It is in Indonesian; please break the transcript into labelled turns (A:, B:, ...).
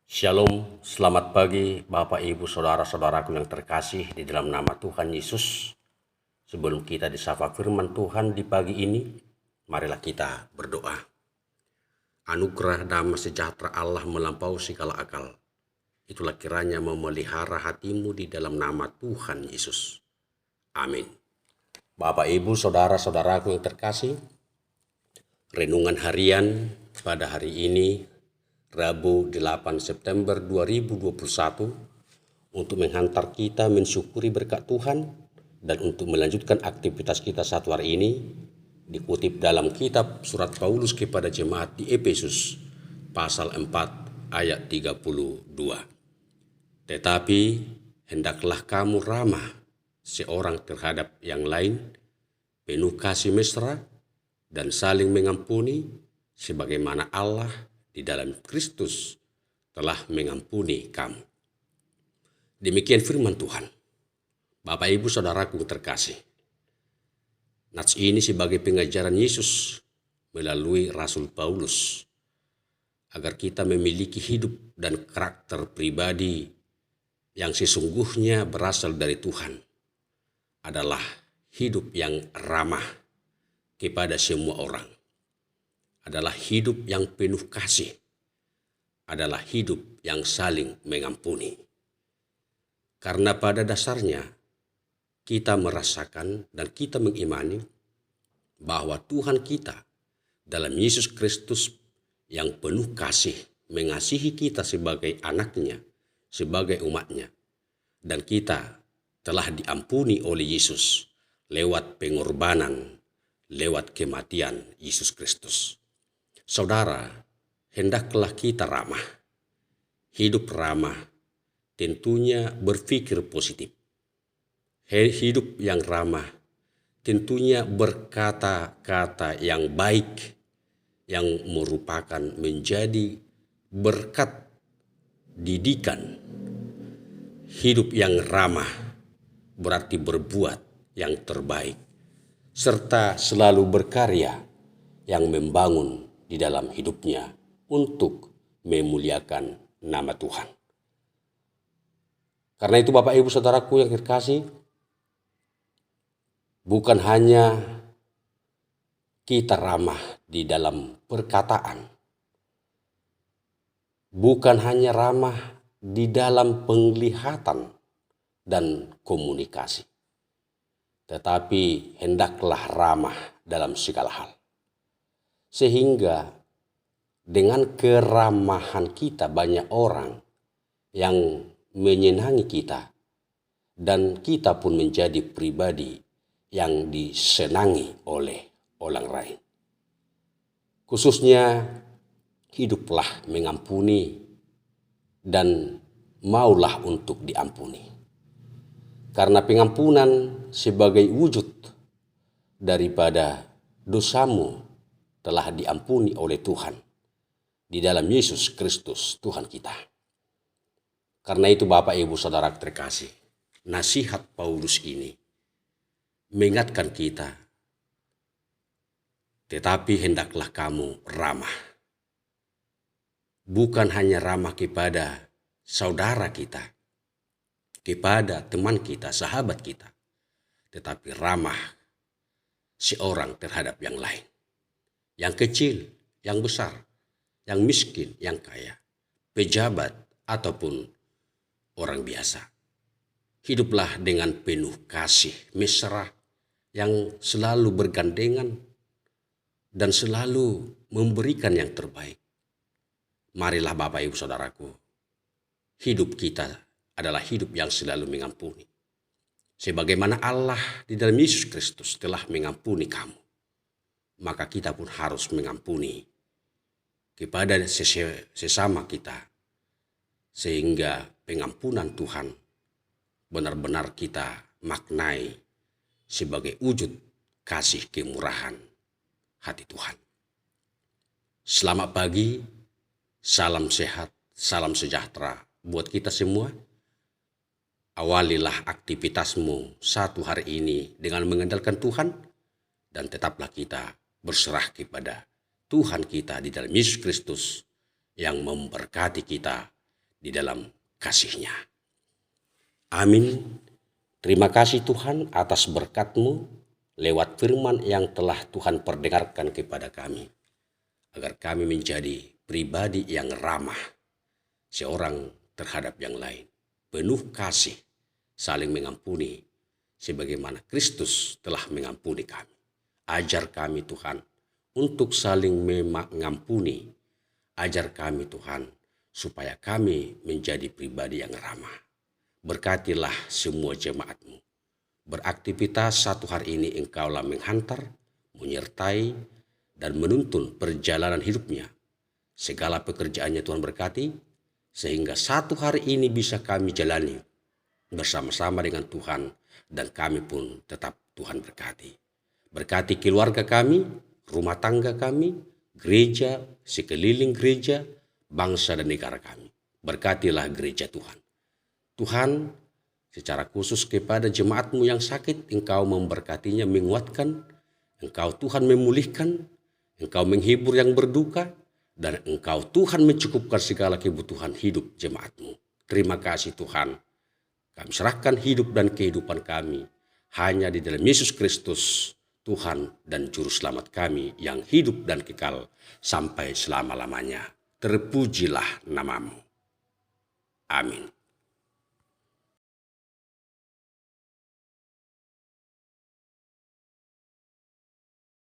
A: Shalom, selamat pagi Bapak Ibu Saudara-saudaraku yang terkasih di dalam nama Tuhan Yesus. Sebelum kita disapa firman Tuhan di pagi ini, marilah kita berdoa. Anugerah damai sejahtera Allah melampaui segala akal. Itulah kiranya memelihara hatimu di dalam nama Tuhan Yesus. Amin. Bapak Ibu Saudara-saudaraku yang terkasih, renungan harian pada hari ini Rabu 8 September 2021 untuk menghantar kita mensyukuri berkat Tuhan dan untuk melanjutkan aktivitas kita satu hari ini dikutip dalam kitab surat Paulus kepada jemaat di Efesus pasal 4 ayat 32. Tetapi hendaklah kamu ramah seorang terhadap yang lain, penuh kasih mesra dan saling mengampuni sebagaimana Allah di dalam Kristus telah mengampuni kamu. Demikian firman Tuhan. Bapak Ibu Saudaraku terkasih. Nats ini sebagai pengajaran Yesus melalui Rasul Paulus agar kita memiliki hidup dan karakter pribadi yang sesungguhnya berasal dari Tuhan adalah hidup yang ramah kepada semua orang. Adalah hidup yang penuh kasih, adalah hidup yang saling mengampuni. Karena pada dasarnya kita merasakan dan kita mengimani bahwa Tuhan kita dalam Yesus Kristus yang penuh kasih mengasihi kita sebagai anaknya, sebagai umatnya. Dan kita telah diampuni oleh Yesus lewat pengorbanan, lewat kematian Yesus Kristus. Saudara, hendaklah kita ramah. Hidup ramah tentunya berpikir positif. Hidup yang ramah tentunya berkata-kata yang baik yang merupakan menjadi berkat didikan. Hidup yang ramah berarti berbuat yang terbaik serta selalu berkarya yang membangun di dalam hidupnya untuk memuliakan nama Tuhan. Karena itu Bapak Ibu Saudaraku yang terkasih, bukan hanya kita ramah di dalam perkataan, bukan hanya ramah di dalam penglihatan dan komunikasi, tetapi hendaklah ramah dalam segala hal. Sehingga dengan keramahan kita banyak orang yang menyenangi kita dan kita pun menjadi pribadi yang disenangi oleh orang lain. Khususnya hiduplah mengampuni dan maulah untuk diampuni. Karena pengampunan sebagai wujud daripada dosamu telah diampuni oleh Tuhan di dalam Yesus Kristus Tuhan kita. Karena itu Bapak Ibu Saudara terkasih, nasihat Paulus ini mengingatkan kita, tetapi hendaklah kamu ramah. Bukan hanya ramah kepada saudara kita, kepada teman kita, sahabat kita, tetapi ramah seorang terhadap yang lain. Yang kecil, yang besar, yang miskin, yang kaya, pejabat ataupun orang biasa. Hiduplah dengan penuh kasih mesra yang selalu bergandengan dan selalu memberikan yang terbaik. Marilah Bapak Ibu Saudaraku, hidup kita adalah hidup yang selalu mengampuni. Sebagaimana Allah di dalam Yesus Kristus telah mengampuni kamu, maka kita pun harus mengampuni kepada sesama kita, sehingga pengampunan Tuhan benar-benar kita maknai sebagai wujud kasih kemurahan hati Tuhan. Selamat pagi, salam sehat, salam sejahtera buat kita semua. Awalilah aktivitasmu satu hari ini dengan mengandalkan Tuhan, dan tetaplah kita berserah kepada Tuhan kita di dalam Yesus Kristus yang memberkati kita di dalam kasih-Nya. Amin. Terima kasih Tuhan atas berkat-Mu lewat firman yang telah Tuhan perdengarkan kepada kami, agar kami menjadi pribadi yang ramah seorang terhadap yang lain, penuh kasih, saling mengampuni, sebagaimana Kristus telah mengampuni kami. Ajar kami Tuhan untuk saling mengampuni. Ajar kami Tuhan supaya kami menjadi pribadi yang ramah. Berkatilah semua jemaat-Mu. Beraktivitas satu hari ini Engkaulah menghantar, menyertai, dan menuntun perjalanan hidupnya. Segala pekerjaannya Tuhan berkati, sehingga satu hari ini bisa kami jalani bersama-sama dengan Tuhan, dan kami pun tetap Tuhan berkati. Berkati keluarga kami, rumah tangga kami, gereja, sekeliling gereja, bangsa dan negara kami. Berkatilah gereja Tuhan. Tuhan, secara khusus kepada jemaat-Mu yang sakit, Engkau memberkatinya, menguatkan, Engkau Tuhan memulihkan, Engkau menghibur yang berduka, dan Engkau Tuhan mencukupkan segala kebutuhan hidup jemaat-Mu. Terima kasih Tuhan. Kami serahkan hidup dan kehidupan kami hanya di dalam Yesus Kristus, Tuhan dan Juru Selamat kami yang hidup dan kekal sampai selama-lamanya. Terpujilah nama-Mu. Amin.